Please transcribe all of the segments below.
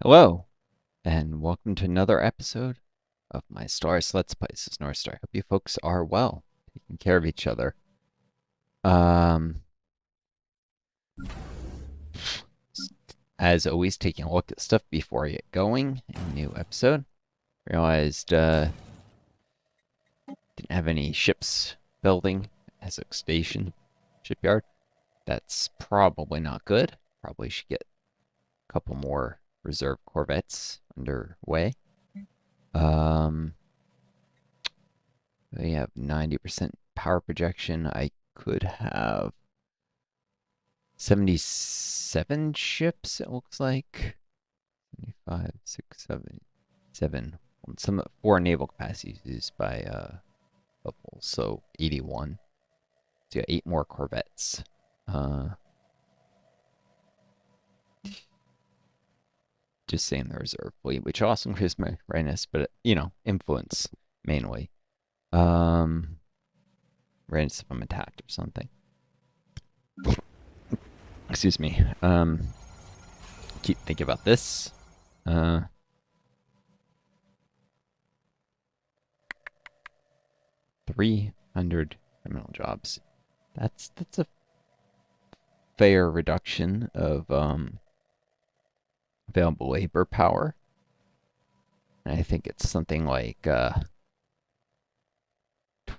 Hello, and welcome to another episode of my Stellaris Let's Play. This is Northstar. Hope you folks are well, taking care of each other. As always, taking a look at stuff before I get going. A new episode. Realized, didn't have any ships building as a station shipyard. That's probably not good. Probably should get a couple more reserve Corvettes underway. We have 90% power projection. I could have 77 ships, it looks like. 75, 6, 7. Some 4 naval capacities used by Bubbles, so 81. So you got 8 more Corvettes. Just saying the reserve fleet, which also increases my readiness, but influence mainly. Readiness if I'm attacked or something. Excuse me. Keep thinking about this. 300 criminal jobs. That's a fair reduction of available labor power. And I think it's something like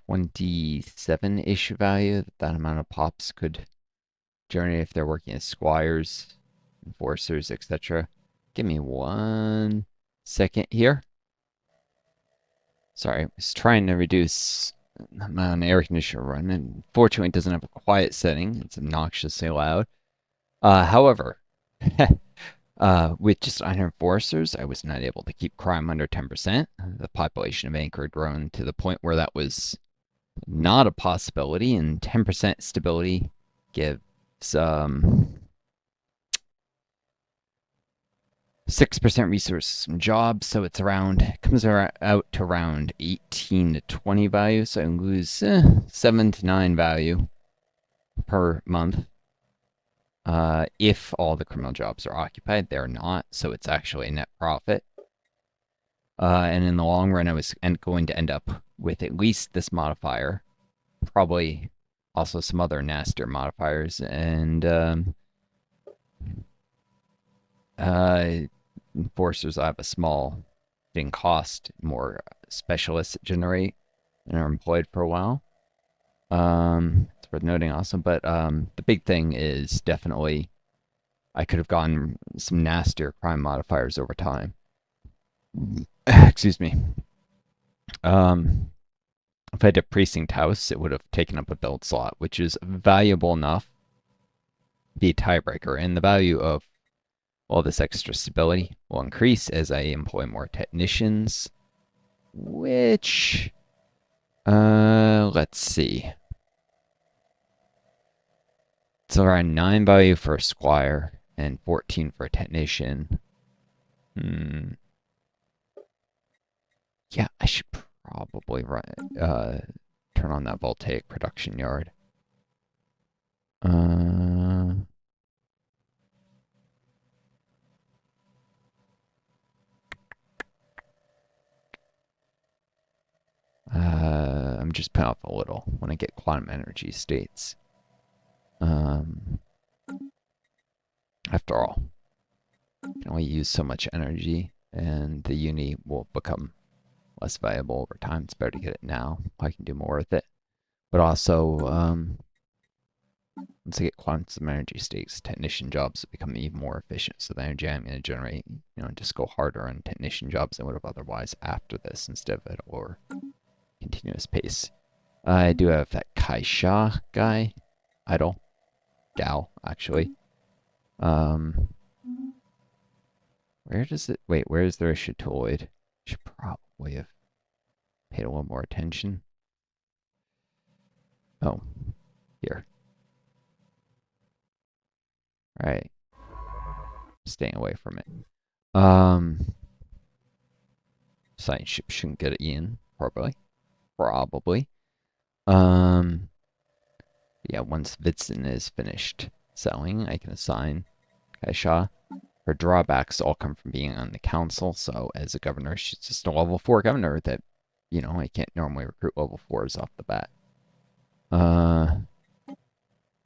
27-ish value that amount of pops could generate if they're working as squires, enforcers, etc. Give me 1 second here. Sorry, I was trying to reduce my own air conditioner run, and fortunately it doesn't have a quiet setting. It's obnoxiously loud. However, with just iron enforcers, I was not able to keep crime under 10%. The population of Anchor had grown to the point where that was not a possibility, and 10% stability gives 6% resources and jobs, so it comes out to around 18 to 20 value, so I lose 7 to 9 value per month. If all the criminal jobs are occupied, they're not, so it's actually a net profit. And in the long run, I was going to end up with at least this modifier, probably also some other nastier modifiers, and enforcers. I have a small thing cost, more specialists that generate and are employed for a while. It's worth noting also, but the big thing is definitely I could have gotten some nastier crime modifiers over time. Excuse me. If I had a precinct house, it would have taken up a build slot, which is valuable enough to be a tiebreaker, and the value of all this extra stability will increase as I employ more technicians, which, let's see. It's around 9 value for a squire and 14 for a technician. Yeah, I should probably turn on that voltaic production yard. I'm just putting off a little when I get quantum energy states. After all, I can only use so much energy, and the uni will become less valuable over time. It's better to get it now. I can do more with it. But also, once I get quantum energy states, technician jobs become even more efficient. So the energy I'm going to generate, just go harder on technician jobs than I would have otherwise after this, instead of at a lower continuous pace. I do have that Kaisha guy, idle, Gal, actually. Where does it? Wait, where is the Rishitoid? Should probably have paid a little more attention. Oh, here. Right. Staying away from it. Science ship shouldn't get it in, probably. Yeah, once Vitson is finished selling, I can assign Kaisha. her drawbacks all come from being on the council. So as a governor, she's just a level 4 governor that, you know, I can't normally recruit level 4s off the bat. Of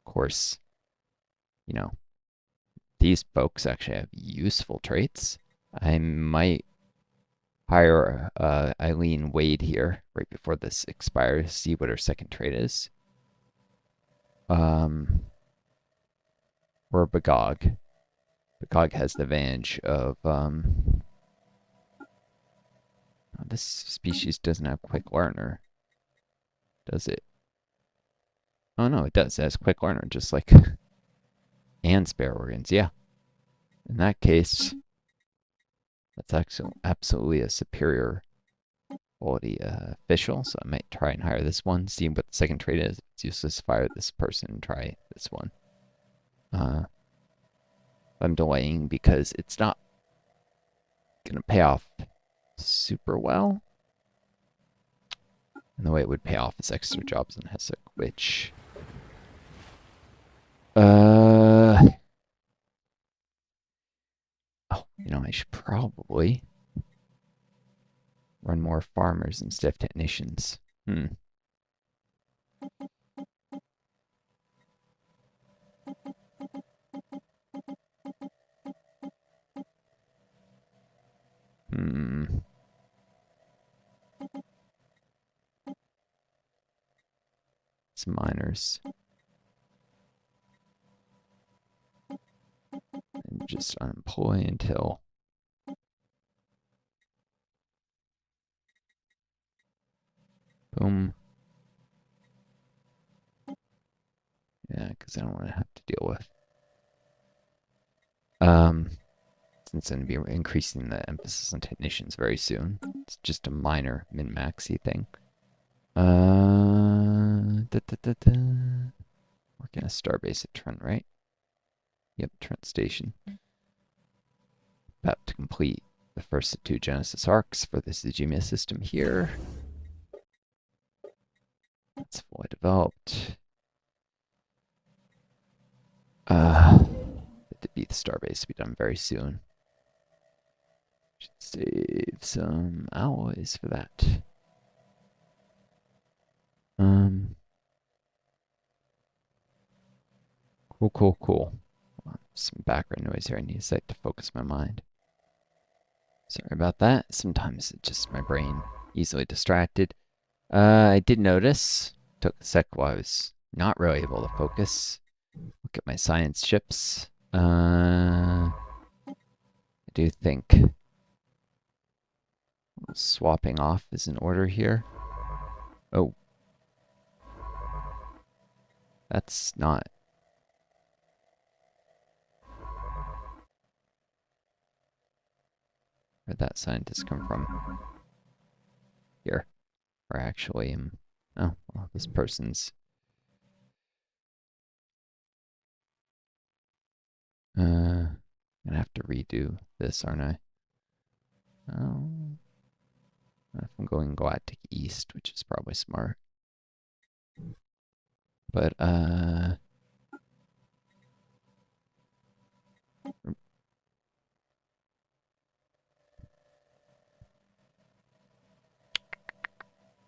course, you know, these folks actually have useful traits. I might hire Eileen Wade here right before this expires, see what her second trait is. Or Bagog. Bagog has the advantage of this species doesn't have quick learner, does it? Oh no, it does. It has quick learner, just like and spare organs. Yeah. In that case, that's actually absolutely a superior quality official. So I might try and hire this one, see what the second trait is. It's useless to fire this person and try this one. I'm delaying because it's not gonna pay off super well. And the way it would pay off is extra jobs in Hesek, which oh, you know, I should probably run more farmers instead of technicians. Some miners. And just unemploy until boom. Yeah, because I don't want to have to deal with since I'm going to be increasing the emphasis on technicians very soon. It's just a minor min-maxy thing. Working a starbase at Trent, right? Yep, Trent Station. About to complete the first of 2 Genesis arcs for the Zygimia system here. It's fully developed. The Beat Starbase will be done very soon. Should save some alloys for that. Cool. Some background noise here. I need a sec to focus my mind. Sorry about that. Sometimes it's just my brain easily distracted. I did notice, took a sec while I was not really able to focus. Look at my science ships. I do think swapping off is in order here. Oh. That's not. Where'd that scientist come from? Here. Or actually, oh, well, this person's. I'm gonna have to redo this, aren't I? Oh. If I'm going Galactic East, which is probably smart. But,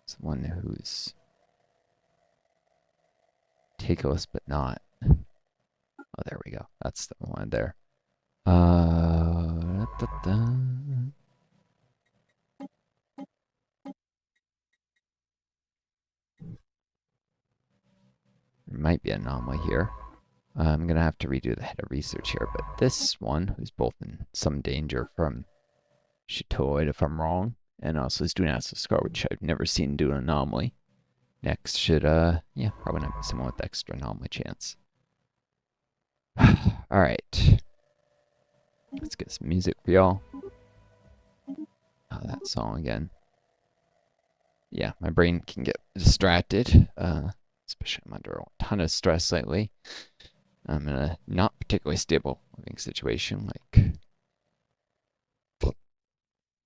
someone who's meticulous but not. Oh, there we go. That's the one there. There might be an anomaly here. I'm gonna have to redo the head of research here, but this one, who's both in some danger from Shitoid, if I'm wrong, and also is doing Acid Scar, which I've never seen do an anomaly. Next should, yeah, probably not be someone with extra anomaly chance. Alright. Let's get some music for y'all. Oh, that song again. Yeah, my brain can get distracted, especially I'm under a ton of stress lately. I'm in a not particularly stable living situation, like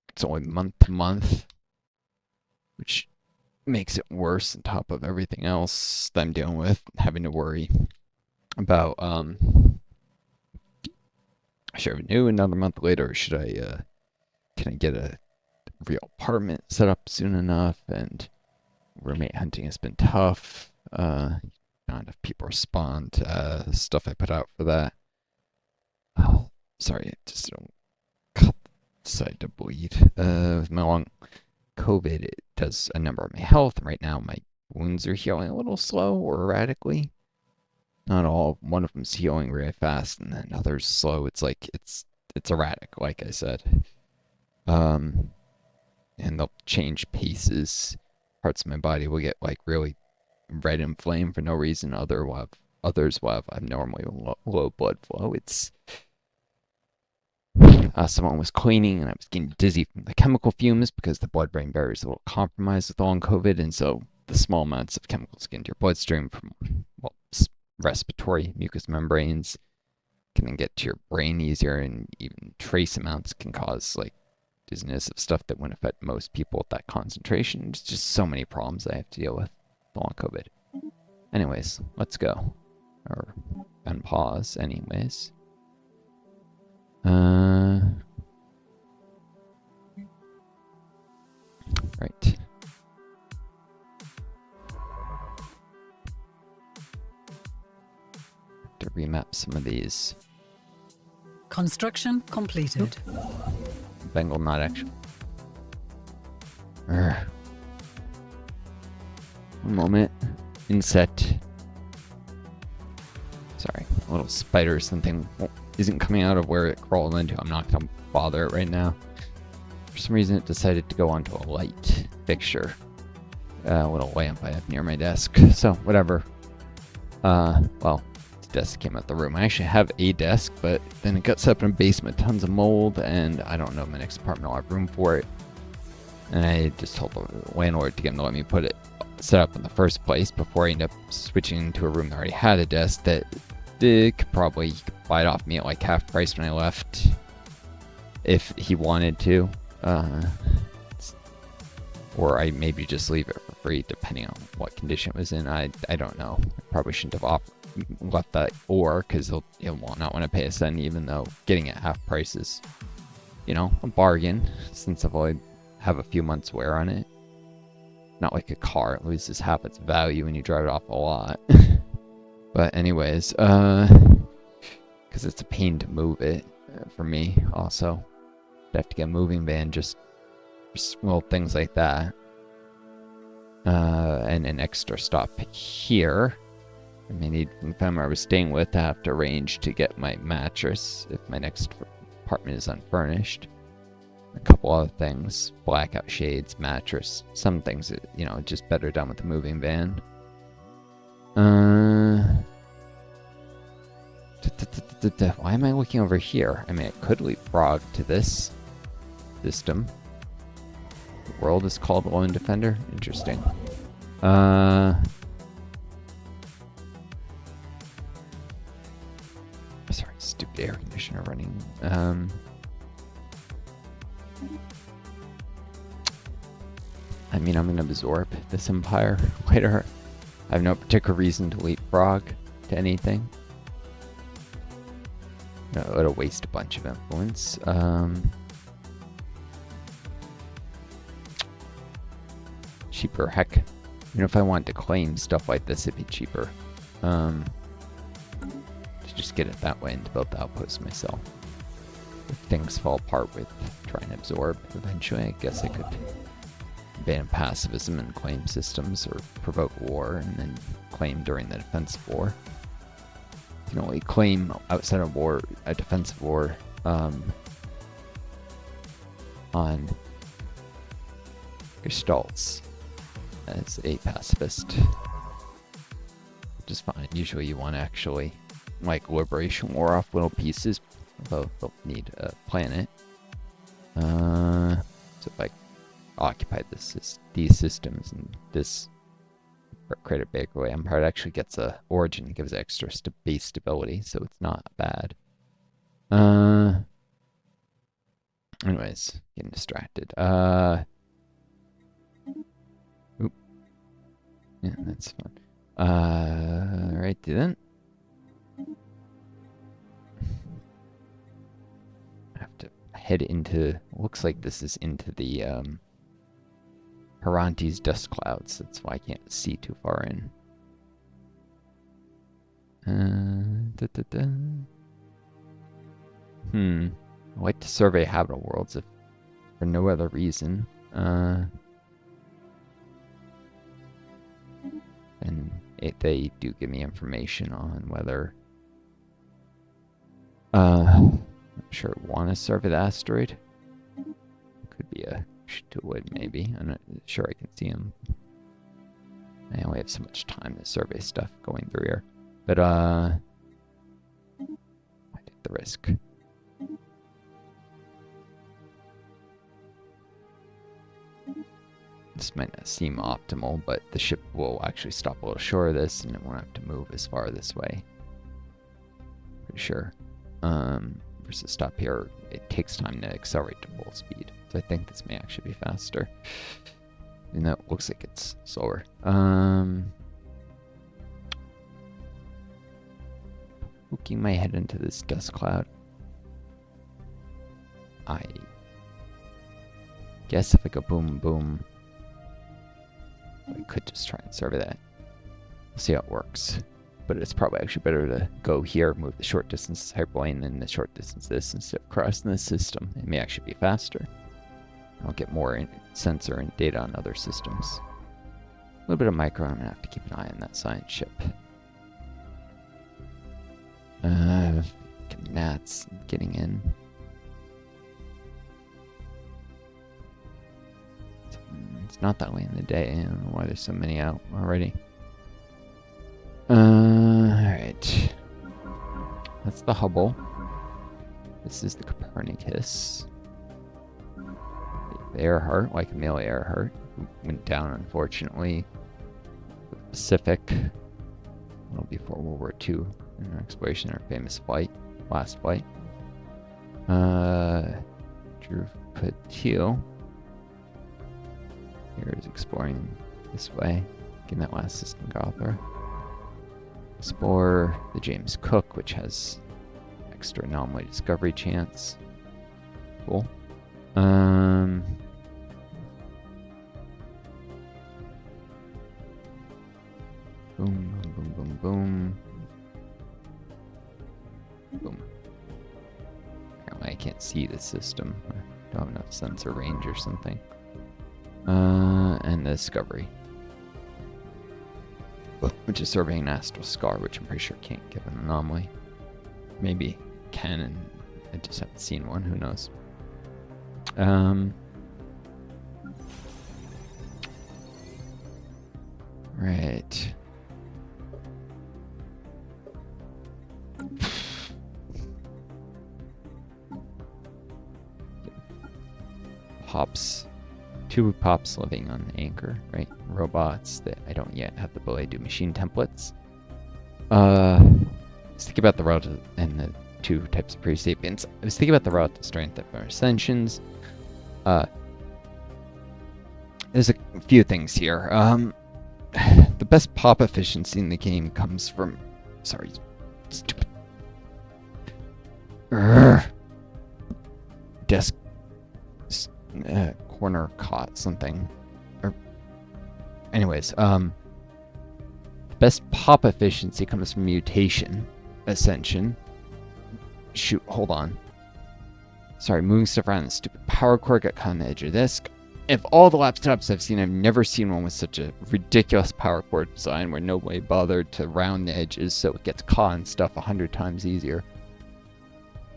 it's only month to month, which makes it worse on top of everything else that I'm dealing with, having to worry about should I renew another month later, or should I, can I get a real apartment set up soon enough? And roommate hunting has been tough. Not enough people respond to stuff I put out for that. Oh, sorry, I just don't decide to bleed. With my long COVID, it does a number on my health. Right now, my wounds are healing a little slow or erratically. Not all. One of them's healing really fast, and then others slow. It's like it's erratic, like I said. And they'll change paces. Parts of my body will get like really red and inflamed for no reason. Others will have abnormally low blood flow. It's someone was cleaning, and I was getting dizzy from the chemical fumes because the blood-brain barrier is a little compromised with long COVID, and so the small amounts of chemicals get into your bloodstream from respiratory mucous membranes can then get to your brain easier, and even trace amounts can cause like dizziness of stuff that wouldn't affect most people at that concentration. There's just so many problems I have to deal with long COVID. Anyways, let's go. Or unpause, anyways. Right. To remap some of these. Construction completed. Bengal not actually. One moment. Inset. Sorry, a little spider or something isn't coming out of where it crawled into. I'm not gonna bother it right now. For some reason, it decided to go onto a light fixture. A little lamp I have near my desk. So whatever. Well, the desk came out the room. I actually have a desk, but then it got set up in a basement, tons of mold, and I don't know if my next apartment will have room for it. And I just told the landlord to get him to let me put it set up in the first place before I end up switching into a room that already had a desk that he could buy it off me at like half price when I left, if he wanted to. Or I maybe just leave it for free depending on what condition it was in. I don't know. I probably shouldn't have left that because he'll not want to pay a cent, even though getting it half price is, a bargain, since I've only have a few months wear on it. Not like a car, it loses half its value when you drive it off a lot. But anyways, because it's a pain to move it for me also. I have to get a moving van just little things like that. And an extra stop here. I may need from the family I was staying with to have to arrange to get my mattress if my next apartment is unfurnished. A couple other things, blackout shades, mattress, some things that, just better done with the moving van. Why am I looking over here? I mean, I could leapfrog to this system. The world is called Lone Defender. Interesting. Sorry, stupid air conditioner running. I mean, I'm going to absorb this empire later. I have no particular reason to leapfrog to anything. No, it'll waste a bunch of influence. Cheaper, heck. If I wanted to claim stuff like this, it'd be cheaper. To just get it that way and to build the outpost myself. If things fall apart with trying to absorb, eventually I guess I could ban pacifism and claim systems, or provoke war and then claim during the defensive war. You can only claim outside of war, a defensive war, on gestalts as a pacifist. Which is fine. Usually you want to actually, like, liberation war off little pieces, although they'll need a planet. So if I occupy these systems and this create a bigger empire, it actually gets a origin and gives extra base stability, so it's not bad. Anyways, getting distracted. Oop. Yeah, that's fun. Right then. head into, looks like this is into the Harantes dust clouds. That's why I can't see too far in. I'd like to survey habitable worlds if for no other reason. And they do give me information on whether I'm sure I want to survey the asteroid. Could be a wood maybe. I'm not sure I can see him. I only have so much time to survey stuff going through here. But I take the risk. This might not seem optimal, but the ship will actually stop a little short of this and it won't have to move as far this way. Pretty sure. Versus stop here, it takes time to accelerate to full speed. So I think this may actually be faster. Even though it looks like it's slower. Poking my head into this dust cloud. I guess if I go boom, boom, I could just try and survey that. We'll see how it works. But it's probably actually better to go here, move the short distance hyperplane, and the short distance this instead of crossing this system. It may actually be faster. I'll get more sensor and data on other systems. A little bit of micro, I'm gonna have to keep an eye on that science ship. Gnats getting in. It's not that late in the day. I don't know why there's so many out already. Alright. That's the Hubble. This is the Copernicus. The Earhart, like Amelia Earhart, who went down unfortunately with the Pacific a little before World War II in her exploration, her famous flight, last flight. Drew Patil here is exploring this way, getting that last system Gothra. Explore the James Cook, which has extra anomaly discovery chance. Cool. Boom, boom, boom, boom, boom. Boom. Apparently I can't see the system. I don't have enough sensor range or something. And the discovery. Which is surveying an astral scar, which I'm pretty sure can't give an anomaly. Maybe can, and I just haven't seen one, who knows. Right. Pops. 2 pops living on the anchor, right? Robots that I don't yet have the ability to do machine templates. Let's think about the route and the 2 types of pre-sapiens. I was thinking about the route to strength of our ascensions. There's a few things here. The best pop efficiency in the game comes from... Sorry, stupid. Desk... corner caught something. Or, anyways, the best pop efficiency comes from mutation ascension. Shoot, hold on. Sorry, moving stuff around. The stupid power core got caught on the edge of this. Of all the laptops I've seen, I've never seen one with such a ridiculous power core design where nobody bothered to round the edges so it gets caught and stuff 100 times easier.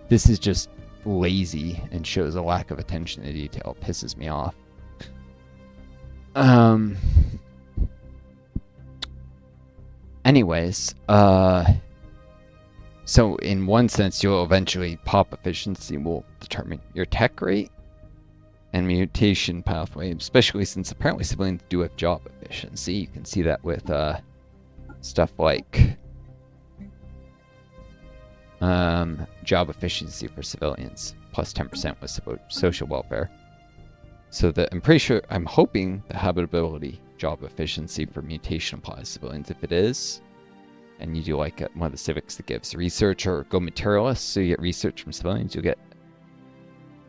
This is just lazy and shows a lack of attention to detail. It pisses me off. Anyways, so in one sense, you'll eventually pop efficiency will determine your tech rate and mutation pathway, especially since apparently civilians do have job efficiency. You can see that with stuff like job efficiency for civilians, plus 10% with social welfare. So that I'm hoping the habitability job efficiency for mutation applies to civilians. If it is, and you do like one of the civics that gives research or go materialist, so you get research from civilians, you'll get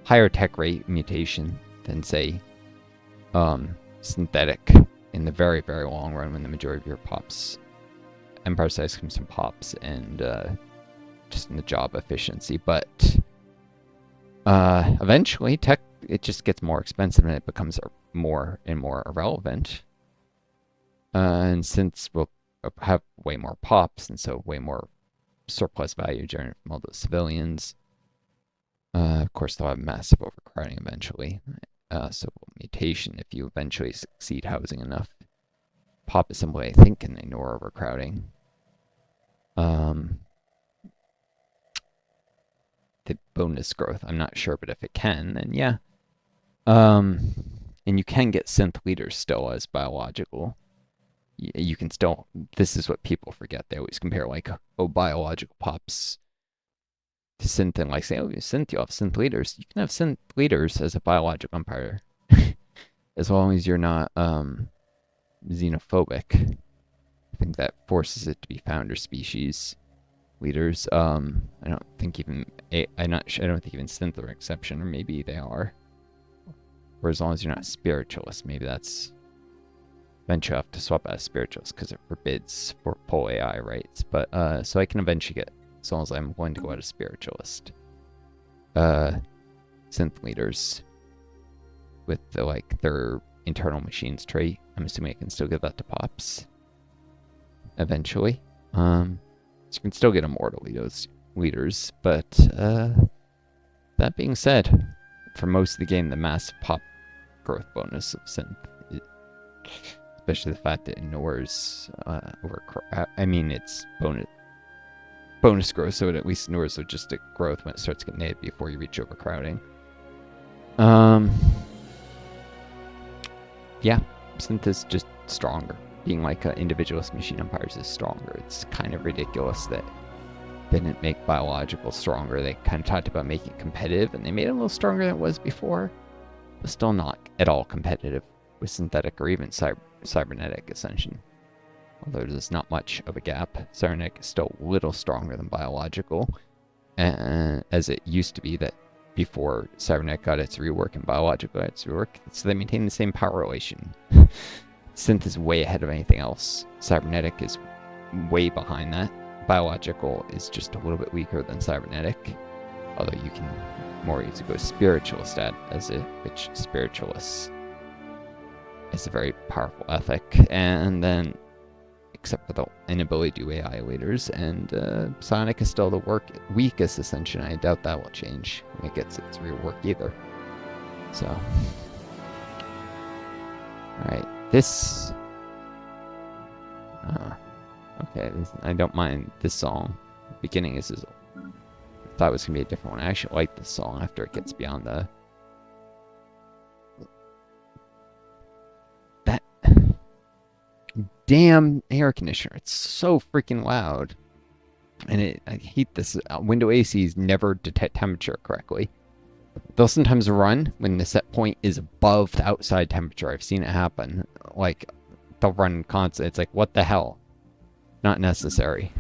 higher tech rate mutation than, say, synthetic in the very, very long run when the majority of your pops, empire size comes from pops and just in the job efficiency. But eventually, tech, it just gets more expensive and it becomes more and more irrelevant. And since we'll have way more pops and so way more surplus value generated from all those civilians, of course, they'll have massive overcrowding eventually. So mutation, if you eventually succeed housing enough pop assembly, I think, can ignore overcrowding. The bonus growth, I'm not sure, but if it can, then yeah. And you can get synth leaders still as biological. You can still, this is what people forget. They always compare, like, oh, biological pops to synth, and like say, oh, synth, you have synth leaders. You can have synth leaders as a biological empire, as long as you're not xenophobic. I think that forces it to be founder species leaders. I don't think even I don't think even synth are an exception, or maybe they are. Or as long as you're not spiritualist, maybe that's. Eventually, I have to swap out a spiritualist because it forbids for full AI rights. But so I can eventually get, as long as I'm willing to go out a spiritualist, synth leaders with the, like, their internal machines trait. I'm assuming I can still give that to pops eventually. So you can still get immortal leaders, but that being said, for most of the game, the massive pop growth bonus of synth, especially the fact that it ignores it's bonus growth, so it at least ignores logistic growth when it starts getting native before you reach overcrowding. Yeah, synth is just stronger. Being like individualist machine empires is stronger. It's kind of ridiculous that they didn't make biological stronger. They kind of talked about making it competitive, and they made it a little stronger than it was before, but still not at all competitive with synthetic or even cybernetic ascension. Although there's not much of a gap, cybernetic is still a little stronger than biological, as it used to be that before cybernetic got its rework and biological got its rework, so they maintain the same power relation. Synth is way ahead of anything else. Cybernetic is way behind that. Biological is just a little bit weaker than cybernetic, although you can more easily go spiritualist which spiritualist is a very powerful ethic, and then except for the inability to do AI leaders, and Sonic is still the weakest ascension. I doubt that will change when it gets its rework either. So, alright, this... okay, I don't mind this song. The beginning is I thought it was going to be a different one. I actually like this song after it gets beyond the... That damn air conditioner. It's so freaking loud. And I hate this. Window ACs never detect temperature correctly. They'll sometimes run when the set point is above the outside temperature. I've seen it happen. Like, they'll run constant. It's like, what the hell? Not necessary.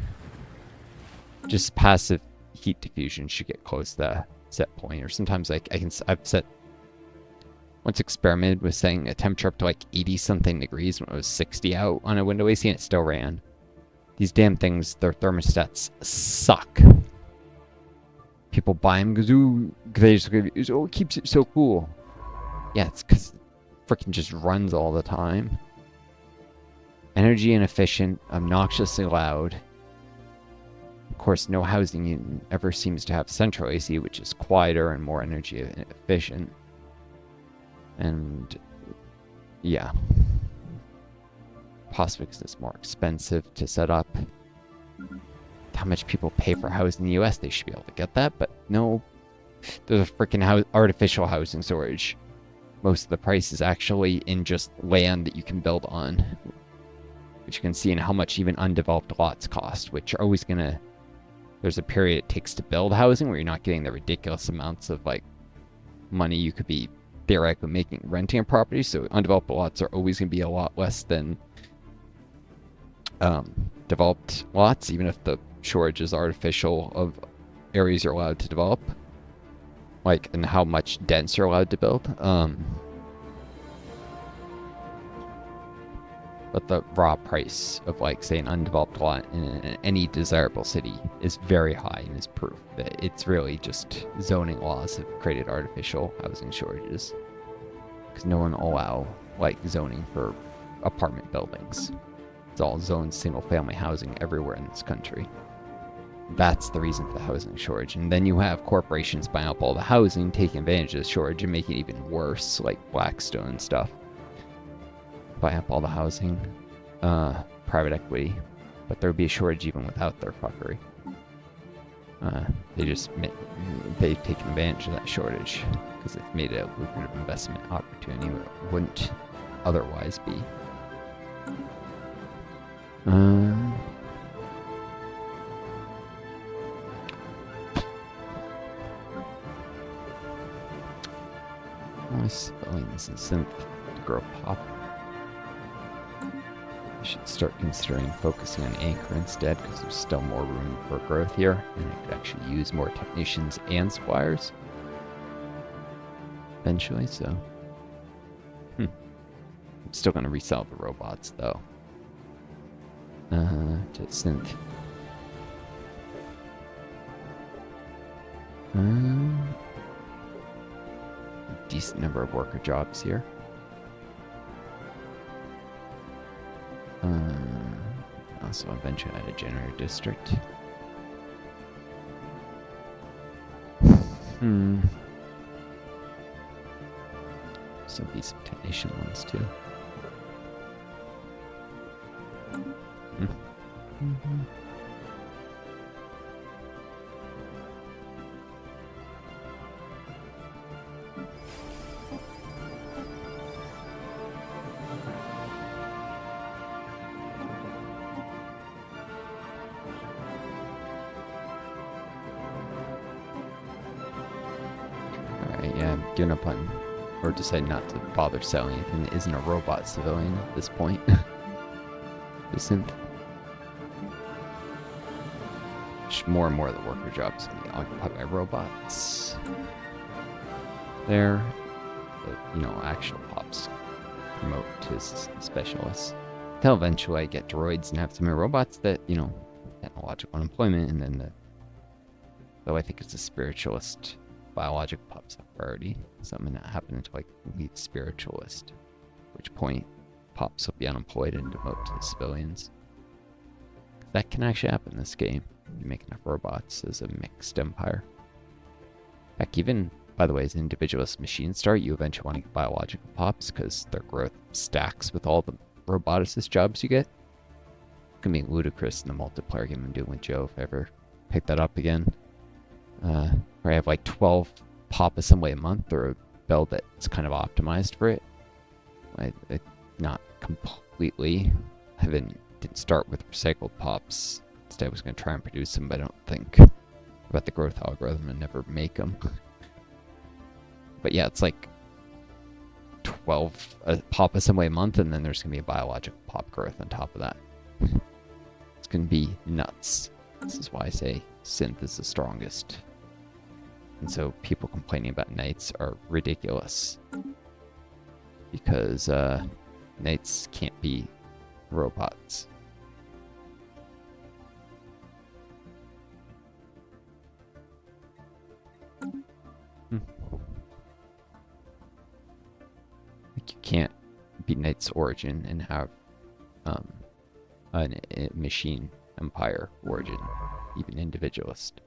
Just passive heat diffusion should get close to the set point. Or sometimes, like, I've set... Once experimented with setting a temperature up to like 80-something degrees when it was 60 out on a window AC and it still ran. These damn things, their thermostats suck. People buy them because, ooh, they just, oh, it keeps it so cool. Yeah, it's because it freaking just runs all the time. Energy inefficient, obnoxiously loud. Of course, no housing unit ever seems to have central AC, which is quieter and more energy efficient. And yeah, possibly because it's more expensive to set up. How much people pay for housing in the US, they should be able to get that, but no. There's a freaking artificial housing storage. Most of the price is actually in just land that you can build on, which you can see in how much even undeveloped lots cost, which are always gonna... There's a period it takes to build housing where you're not getting the ridiculous amounts of, like, money you could be theoretically making renting a property, so undeveloped lots are always going to be a lot less than developed lots, even if the shortage is artificial of areas you're allowed to develop. like, and how much dense you're allowed to build. But the raw price of, like, say, an undeveloped lot in any desirable city is very high, and is proof that it's really just zoning laws have created artificial housing shortages. Because no one will allow, like, zoning for apartment buildings. It's all zoned single-family housing everywhere in this country. That's the reason for the housing shortage. And then you have corporations buying up all the housing, taking advantage of the shortage and making it even worse, like Blackstone and stuff. Buy up all the housing, private equity, but there would be a shortage even without their fuckery. They've taken advantage of that shortage because they've made it a lucrative investment opportunity where it wouldn't otherwise be. Only civilians and synth to grow pop. I should start considering focusing on Anchor instead, because there's still more room for growth here, and I could actually use more technicians and squires eventually, so. I'm still going to resell the robots, though. To synth. A decent number of worker jobs here. Also eventually add a generator district. So be some technician ones too. Given up on, or decide not to bother selling anything that isn't a robot civilian at this point. The synth. More and more of the worker jobs can be occupied by robots. There, but, actual pops promote to specialists. Until eventually I get droids and have so many robots that, technological unemployment, and then though I think it's a spiritualist. Biologic pops up priority. Something that happened until I complete spiritualist. At which point pops will be unemployed and demote to the civilians. That can actually happen in this game. You make enough robots as a mixed empire. Heck, even, by the way, as an individualist machine start, you eventually want to get biological pops because their growth stacks with all the roboticist jobs you get. It's gonna be ludicrous in the multiplayer game I'm doing with Joe if I ever pick that up again. Where I have like 12 pop assembly a month, or a build that's kind of optimized for it. Not completely. Didn't start with recycled pops. Instead, I was going to try and produce them, but I don't think about the growth algorithm and never make them. But yeah, it's like 12 pop assembly a month, and then there's going to be a biological pop growth on top of that. It's going to be nuts. This is why I say synth is the strongest. And so people complaining about knights are ridiculous. Because knights can't be robots. Like you can't be Knight's Origin and have a machine empire origin, even individualist.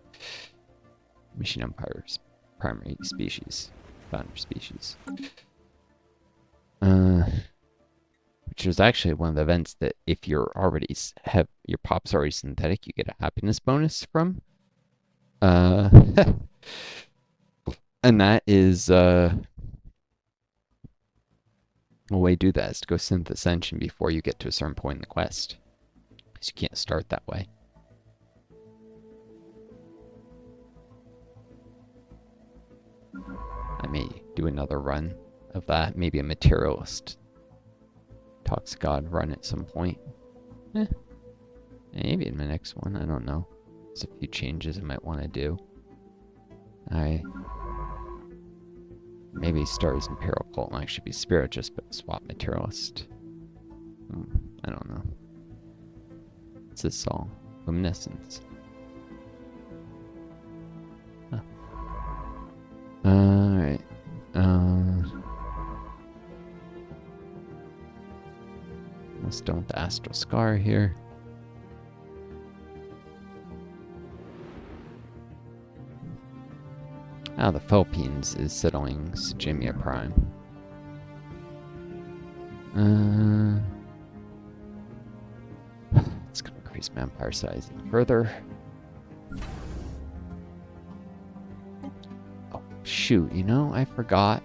Machine Empire's primary species, founder species. Which is actually one of the events that if you're already have your pop's already synthetic, you get a happiness bonus from. And that is the way to do that is to go synth ascension before you get to a certain point in the quest. Because you can't start that way. I may do another run of that. Maybe a materialist Toxic God run at some point. Maybe in my next one. I don't know. There's a few changes I might want to do. I Maybe Star's Imperial Cult might actually be Spiritist, but swap Materialist. I don't know. What's this song? Luminescence. Huh. Alright. Let's done with the Astral Scar here. Ah, the Philippines is settling Sejimia Prime. It's gonna increase manpower size even further. Oh, shoot, you know, I forgot.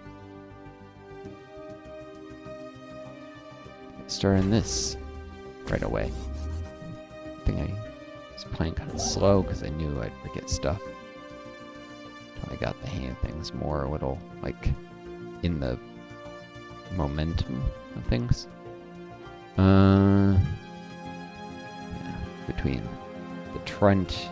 Starting this right away. I think I was playing kind of slow because I knew I'd forget stuff. Until I got the hang of things more a little, like, in the momentum of things. Yeah, between the Trent,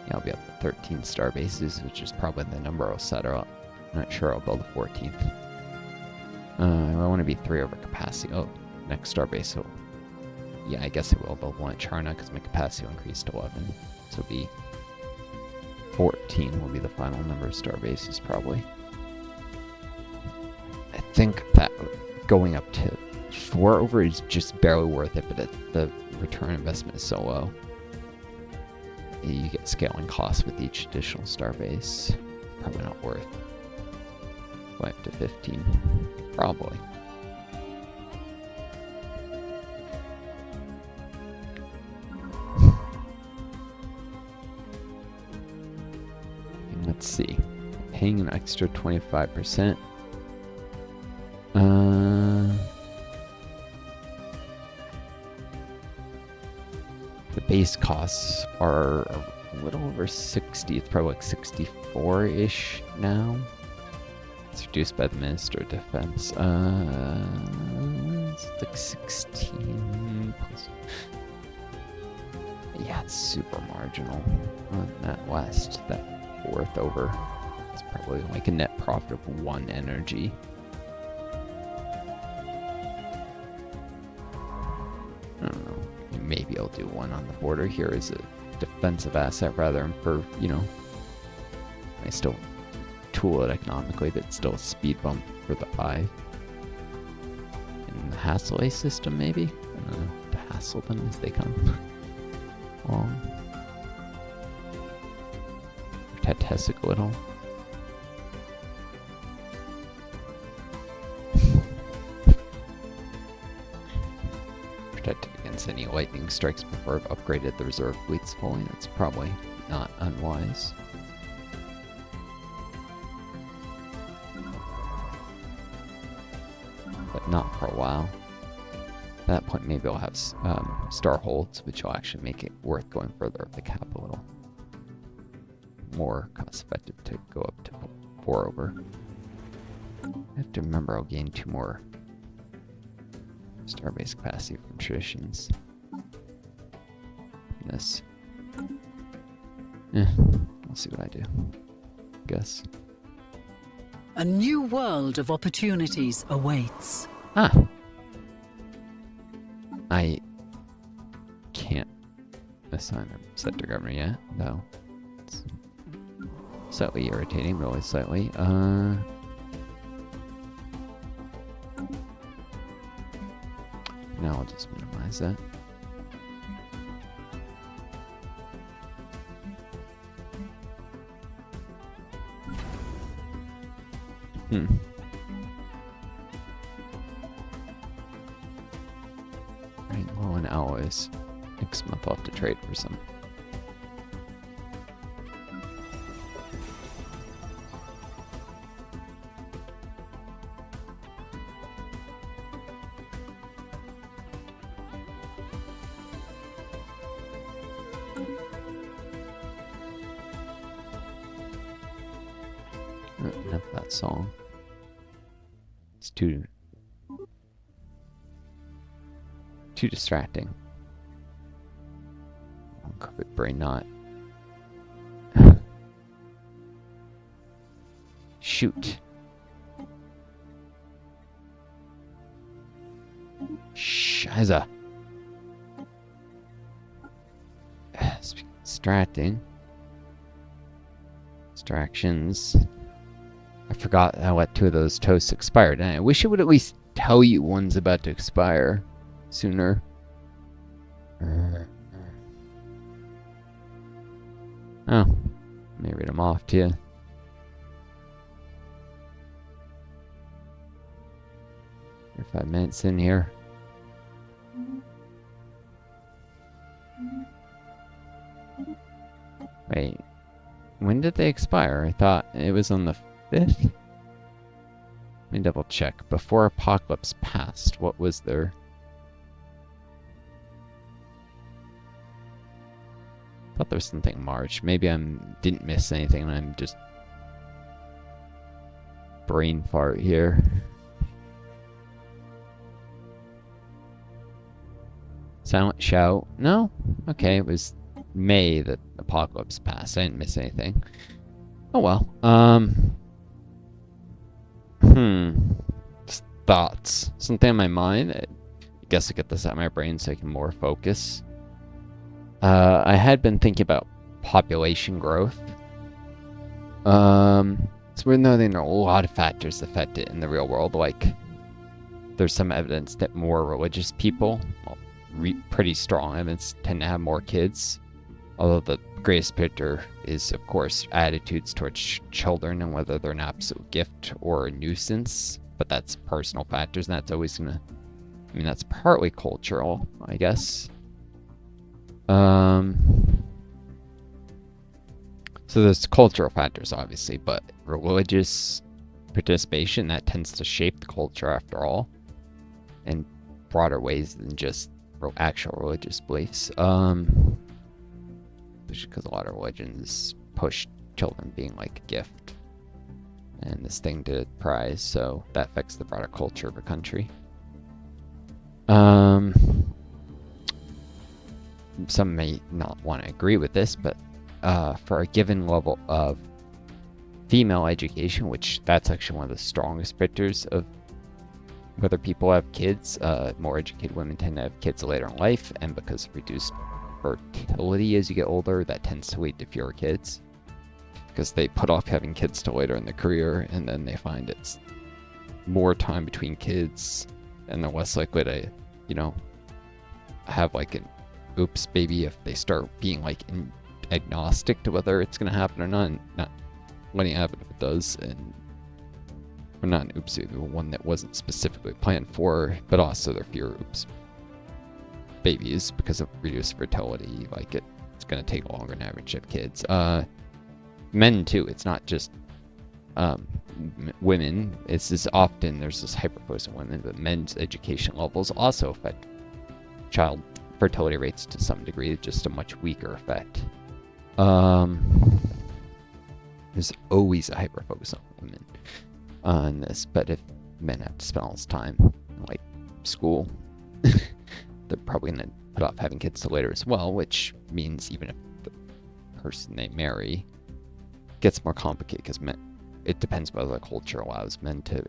yeah, I'll be up to 13 star bases, which is probably the number I'll set her up. I'm not sure I'll build a 14th. I want to be 3 over capacity. Oh, next star base. So, yeah, I guess I will build one at Charna because my capacity will increase to 11. So it'll be 14 will be the final number of star bases, probably. I think that going up to 4 over is just barely worth it, but the return investment is so low. You get scaling costs with each additional star base. Probably not worth. Going up to 15. Probably. Let's see. Paying an extra 25%. The base costs are a little over 60. It's probably like 64-ish now. It's reduced by the Minister of Defense. It's like 16 plus. Yeah, it's super marginal on that last, that 4th over. It's probably like a net profit of 1 energy. I don't know. Maybe I'll do 1 on the border here as a defensive asset rather than for, you know, I still tool it economically, but still a speed bump for the eye. In the Hassel system, maybe? I don't know, to hassle them as they come along. Tessic a little. Protected against any lightning strikes before I've upgraded the reserve fleets fully. That's probably not unwise. But not for a while. At that point, maybe I'll have star holds, which will actually make it worth going further up the cap a little. More cost effective to go up to 4 over. I have to remember I'll gain 2 more starbase capacity from traditions. This. I'll see what I do. Guess. A new world of opportunities awaits. Ah. I can't assign a sector governor yet, though. It's slightly irritating, really slightly. Now I'll just minimize that. Right, well, an owl is next month I'll have to trade for some. Enough of that song. It's too distracting. Carpet brain knot. Shoot. as a distractions. I forgot I let 2 of those toasts expired, and I wish it would at least tell you one's about to expire sooner. Oh, let me read them off to you. We're 5 minutes in here. Wait, when did they expire? I thought it was on the 5th? Let me double check. Before Apocalypse passed, what was their... I thought there was something March. Maybe I didn't miss anything and I'm just... brain fart here. Silent Shout. No? Okay, it was May that Apocalypse passed. I didn't miss anything. Oh well. Just thoughts. Something on my mind. I guess I get this out of my brain so I can more focus. I had been thinking about population growth. So we're noting there are a lot of factors that affect it in the real world. Like, there's some evidence that more religious people, well, pretty strong evidence, tend to have more kids. Although the greatest predictor is, of course, attitudes towards children and whether they're an absolute gift or a nuisance. But that's personal factors, and that's always gonna... I mean, that's partly cultural, I guess. So there's cultural factors, obviously, but religious participation, that tends to shape the culture after all, in broader ways than just actual religious beliefs. Because a lot of religions push children being like a gift and this thing to prize, so that affects the broader culture of a country. Some may not want to agree with this, but for a given level of female education, which that's actually one of the strongest predictors of whether people have kids, more educated women tend to have kids later in life, and because of reduced fertility as you get older, that tends to lead to fewer kids. Because they put off having kids till later in their career, and then they find it's more time between kids, and they're less likely to, you know, have like an oops baby if they start being like agnostic to whether it's going to happen or not, and not letting it happen if it does, and or not an oops baby, one that wasn't specifically planned for, but also there are fewer oops babies because of reduced fertility. Like it's going to take longer than average to have kids. Men too. It's not just women. It's just often there's this hyperfocus on women, but men's education levels also affect child fertility rates to some degree, just a much weaker effect. There's always a hyperfocus on women on this, but if men have to spend all this time like school, they're probably going to put off having kids till later as well, which means even if the person they marry gets more complicated, because men, it depends whether the culture allows men to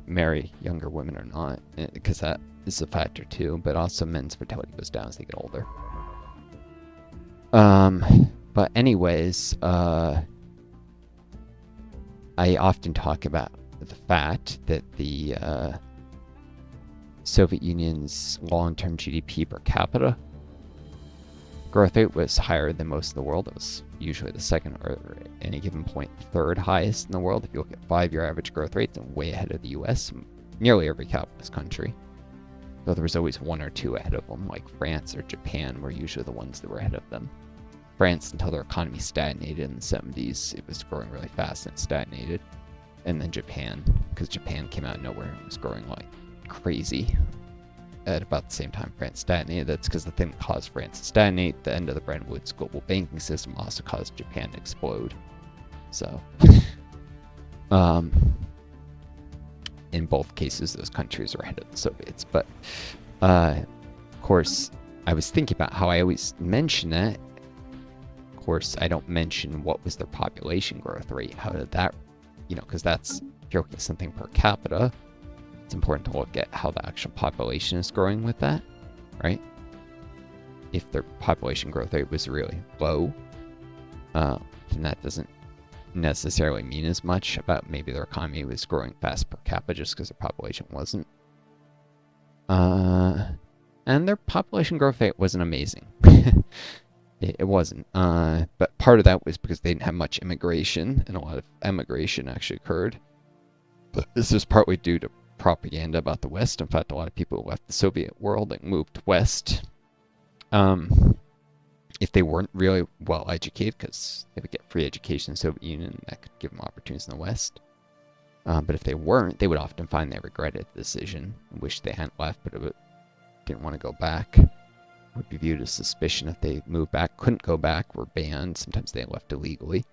marry younger women or not, because that is a factor too, but also men's fertility goes down as they get older. But anyways, I often talk about the fact that the Soviet Union's long-term GDP per capita growth rate was higher than most of the world. It was usually the second, or at any given point, third highest in the world. If you look at 5-year average growth rates, and way ahead of the US, nearly every capitalist country. Though there was always one or two ahead of them, like France or Japan were usually the ones that were ahead of them. France, until their economy stagnated in the 70s, it was growing really fast and it stagnated. And then Japan, because Japan came out of nowhere and was growing like crazy. At about the same time France stagnated. That's because the thing that caused France to stagnate, the end of the Bretton Woods global banking system, also caused Japan to explode. So, in both cases, those countries are ahead of the Soviets. But, of course, I was thinking about how I always mention that. Of course, I don't mention what was their population growth rate. How did that, you know, because that's, if you're looking at something per capita, it's important to look at how the actual population is growing with that. right? If their population growth rate was really low, then that doesn't necessarily mean as much about maybe their economy was growing fast per capita just because their population wasn't. And their population growth rate wasn't amazing. It wasn't. But part of that was because they didn't have much immigration, and a lot of emigration actually occurred. But this is partly due to propaganda about the West. In fact, a lot of people who left the Soviet world and moved west. If they weren't really well educated, because they would get free education in the Soviet Union, that could give them opportunities in the West. But if they weren't, they would often find they regretted the decision, wished they hadn't left, but didn't want to go back. Would be viewed as suspicion if they moved back, couldn't go back, were banned. Sometimes they left illegally.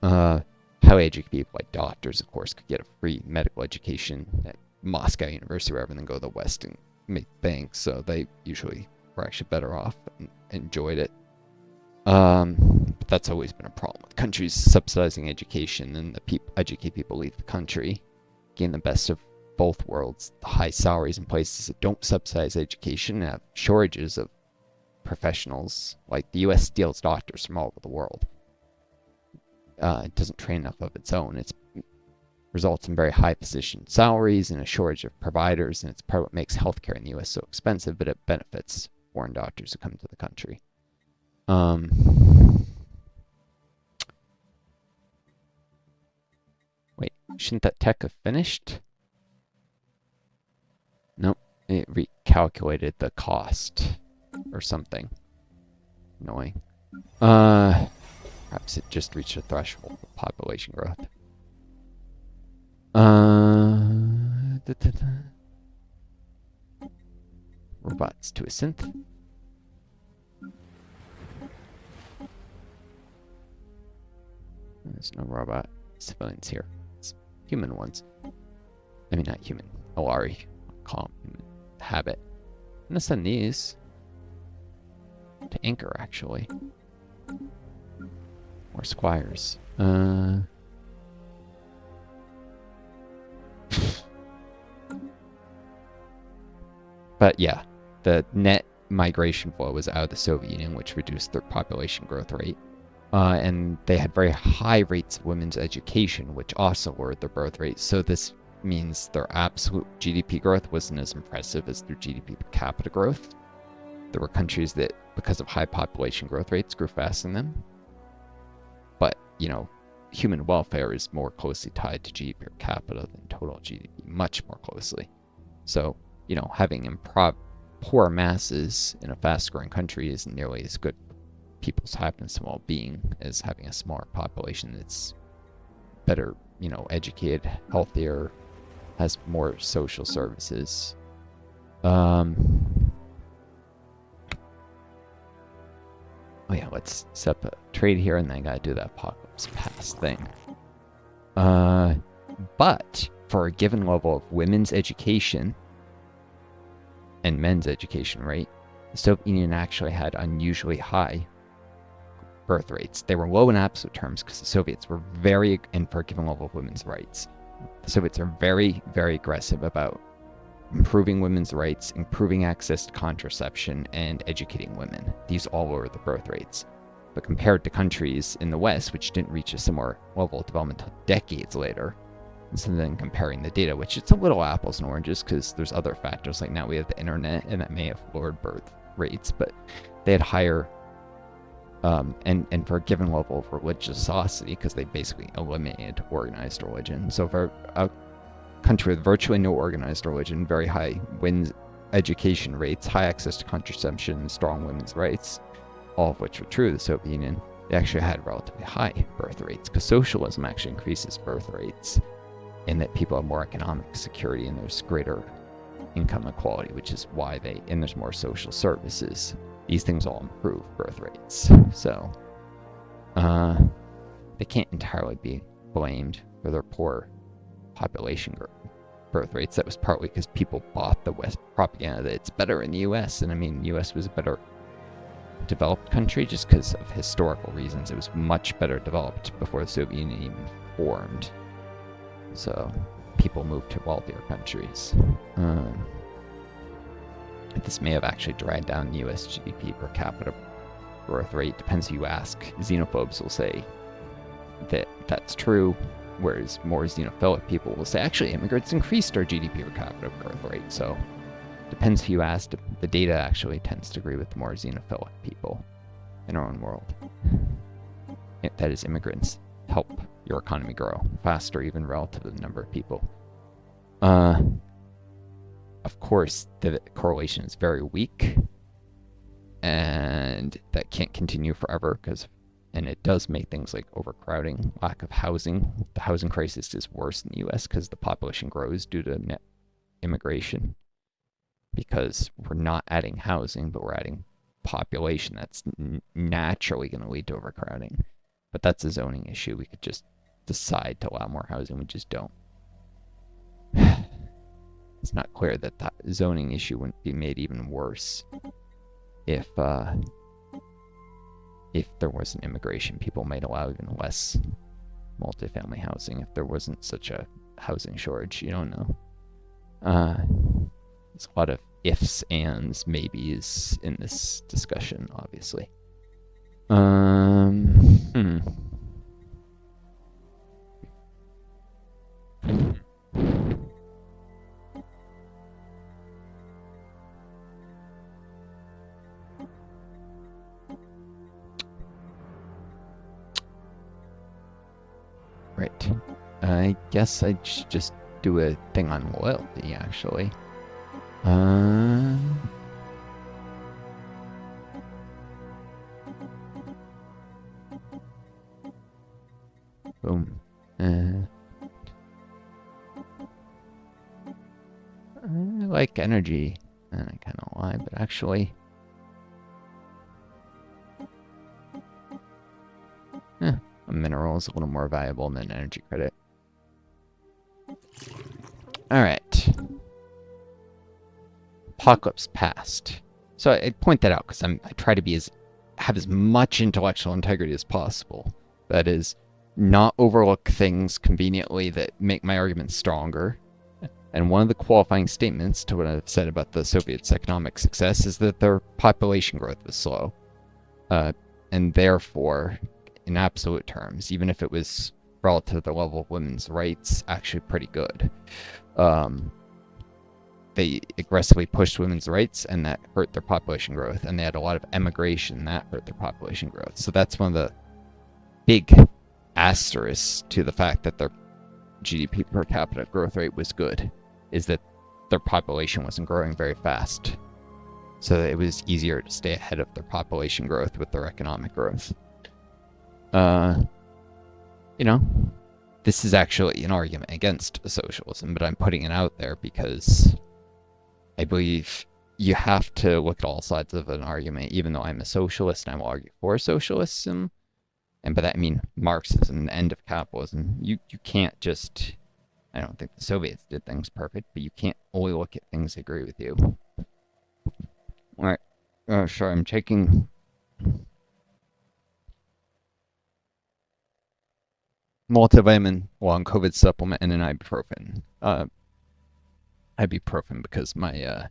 Highly educated people like doctors, of course, could get a free medical education at Moscow University rather than go to the West and make banks. So they usually were actually better off and enjoyed it. But that's always been a problem with countries subsidizing education, and the educated people leave the country, gain the best of both worlds. The high salaries in places that don't subsidize education and have shortages of professionals. Like the U.S. steals doctors from all over the world. It doesn't train enough of its own. It results in very high position salaries and a shortage of providers, and it's part of what makes healthcare in the U.S. so expensive, but it benefits foreign doctors who come to the country. Wait, shouldn't that tech have finished? Nope, it recalculated the cost or something. Annoying. Perhaps it just reached a threshold of population growth. Robots to a synth. There's no robot civilians here. It's human ones. I mean, not human. Alari. Call them human. Habit. I'm gonna send these to Anchor, actually. More squires. But yeah, the net migration flow was out of the Soviet Union, which reduced their population growth rate. And they had very high rates of women's education, which also lowered their birth rate. So this means their absolute GDP growth wasn't as impressive as their GDP per capita growth. There were countries that, because of high population growth rates, grew faster than them. But, you know, human welfare is more closely tied to GDP per capita than total GDP, much more closely. So, you know, having poor masses in a fast-growing country isn't nearly as good for people's happiness and well-being as having a smaller population that's better, you know, educated, healthier, has more social services. Oh yeah, let's set up a trade here, and then I gotta do that Apocalypse Pass thing. But for a given level of women's education and men's education rate, the Soviet Union actually had unusually high birth rates. They were low in absolute terms because the Soviets were very, and for a given level of women's rights, the Soviets are very, very aggressive about improving women's rights, improving access to contraception, and educating women. These all lower the birth rates. But compared to countries in the West, which didn't reach a similar level of development until decades later, and so then comparing the data, which it's a little apples and oranges because there's other factors, like now we have the internet, and that may have lowered birth rates, but they had higher, and for a given level of religiosity, because they basically eliminated organized religion. So for a country with virtually no organized religion, very high women's education rates, high access to contraception, strong women's rights, all of which were true of the Soviet Union, they actually had relatively high birth rates, because socialism actually increases birth rates in that people have more economic security and there's greater income equality, which is why and there's more social services. These things all improve birth rates. So they can't entirely be blamed for their poor population birth rates. That was partly because people bought the West propaganda that it's better in the US. And I mean, the US was a better developed country just because of historical reasons. It was much better developed before the Soviet Union even formed. So people moved to wealthier countries. This may have actually dragged down the US GDP per capita growth rate. Depends who you ask. Xenophobes will say that that's true, whereas more xenophilic people will say, actually, immigrants increased our GDP per capita growth rate. So depends who you ask. The data actually tends to agree with more xenophilic people in our own world. That is, immigrants help your economy grow faster, even relative to the number of people. Of course, the correlation is very weak, and that can't continue forever, and it does make things like overcrowding, lack of housing. The housing crisis is worse in the US because the population grows due to net immigration, because we're not adding housing, but we're adding population that's naturally going to lead to overcrowding. But that's a zoning issue. We could just decide to allow more housing. We just don't. It's not clear that that zoning issue wouldn't be made even worse if there wasn't immigration. People might allow even less multifamily housing if there wasn't such a housing shortage. You don't know. There's a lot of ifs, ands, maybes in this discussion, obviously. Right. I guess I should just do a thing on loyalty, actually. Boom. I like energy, and I kind of lie, but actually, a mineral is a little more valuable than an energy credit. All right. Apocalypse past. So I point that out because I try to have as much intellectual integrity as possible. That is, not overlook things conveniently that make my argument stronger. And one of the qualifying statements to what I've said about the Soviets' economic success is that their population growth was slow. And therefore, in absolute terms, even if it was relative to the level of women's rights, actually pretty good. They aggressively pushed women's rights, and that hurt their population growth. And they had a lot of emigration, that hurt their population growth. So that's one of the big asterisks to the fact that their GDP per capita growth rate was good, is that their population wasn't growing very fast. So it was easier to stay ahead of their population growth with their economic growth. This is actually an argument against socialism, but I'm putting it out there because I believe you have to look at all sides of an argument, even though I'm a socialist and I will argue for socialism. And by that I mean Marxism, the end of capitalism. You can't just, I don't think the Soviets did things perfect, but you can't only look at things that agree with you. Alright, sorry, I'm taking multivitamin, long COVID supplement, and an ibuprofen. Ibuprofen because my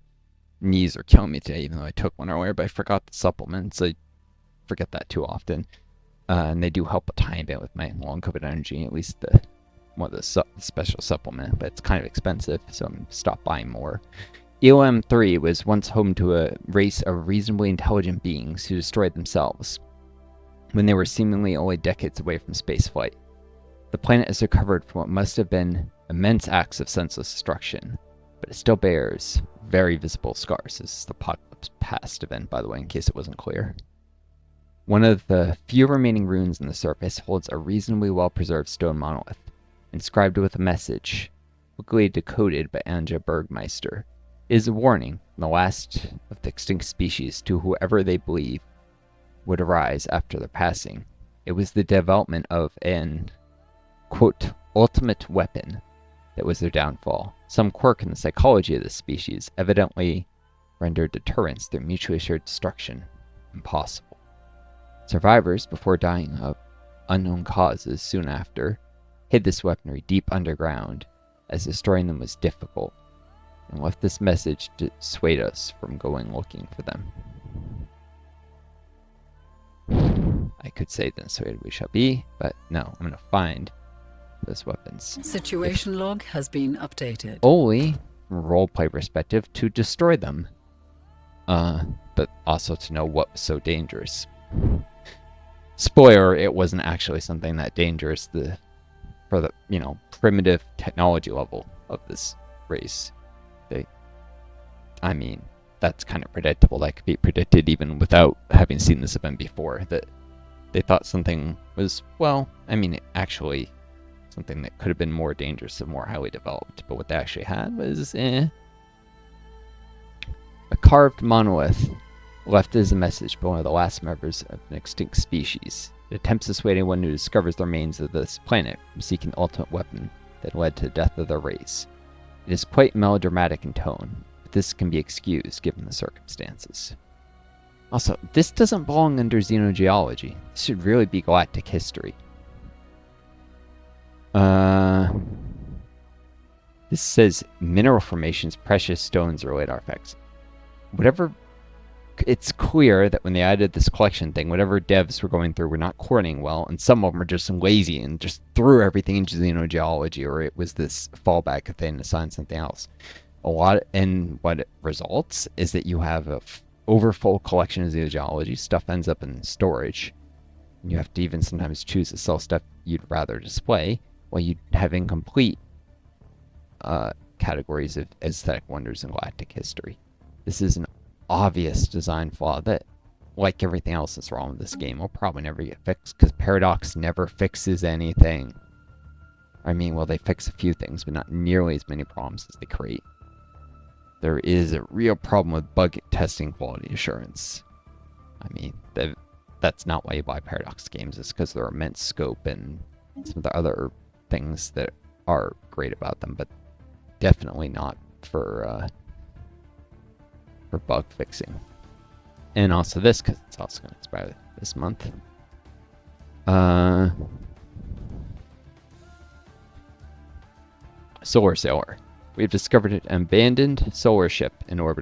knees are killing me today, even though I took one earlier, but I forgot the supplements. I forget that too often. And they do help a tiny bit with my long COVID energy, at least the special supplement, but it's kind of expensive, so I'm stopped buying more. ELM-3 was once home to a race of reasonably intelligent beings who destroyed themselves when they were seemingly only decades away from spaceflight. The planet has recovered from what must have been immense acts of senseless destruction, but it still bears very visible scars. This is the Apocalypse Past event, by the way, in case it wasn't clear. One of the few remaining ruins on the surface holds a reasonably well-preserved stone monolith, inscribed with a message, quickly decoded by Anja Bergmeister. It is a warning from the last of the extinct species to whoever they believe would arise after their passing. It was the development of an, quote, ultimate weapon that was their downfall. Some quirk in the psychology of this species evidently rendered deterrence through mutually assured destruction impossible. Survivors, before dying of unknown causes soon after, hid this weaponry deep underground, as destroying them was difficult, and left this message to dissuade us from going looking for them. I could say then dissuaded we shall be, but no, I'm going to find those weapons. Situation log has been updated. Only from a roleplay perspective to destroy them. But also to know what was so dangerous. Spoiler, it wasn't actually something that dangerous for the, primitive technology level of this race. I mean, that's kind of predictable. That could be predicted even without having seen this event before. That they thought something was, actually something that could have been more dangerous and more highly developed. But what they actually had was, a carved monolith left as a message by one of the last members of an extinct species. It attempts to dissuade anyone who discovers the remains of this planet from seeking the ultimate weapon that led to the death of their race. It is quite melodramatic in tone, but this can be excused given the circumstances. Also, this doesn't belong under Xeno Geology. This should really be Galactic History. This says mineral formations, precious stones, or related artifacts. It's clear that when they added this collection thing, whatever devs were going through were not coordinating well, and some of them are just lazy and just threw everything into Xeno Geology, or it was this fallback if they didn't assign something else. And what it results is that you have a overfull collection of Xeno Geology. Stuff ends up in storage. You have to even sometimes choose to sell stuff you'd rather display, while you have incomplete categories of aesthetic wonders in Galactic History. This is an obvious design flaw that, like everything else that's wrong with this game, will probably never get fixed, because Paradox never fixes anything. They fix a few things, but not nearly as many problems as they create. There is a real problem with bug testing quality assurance. That's not why you buy Paradox games. It's because of their immense scope and some of the other things that are great about them, but definitely not for bug fixing. And also this, because it's also going to expire this month. Solar Sailor. We have discovered an abandoned solar ship in orbit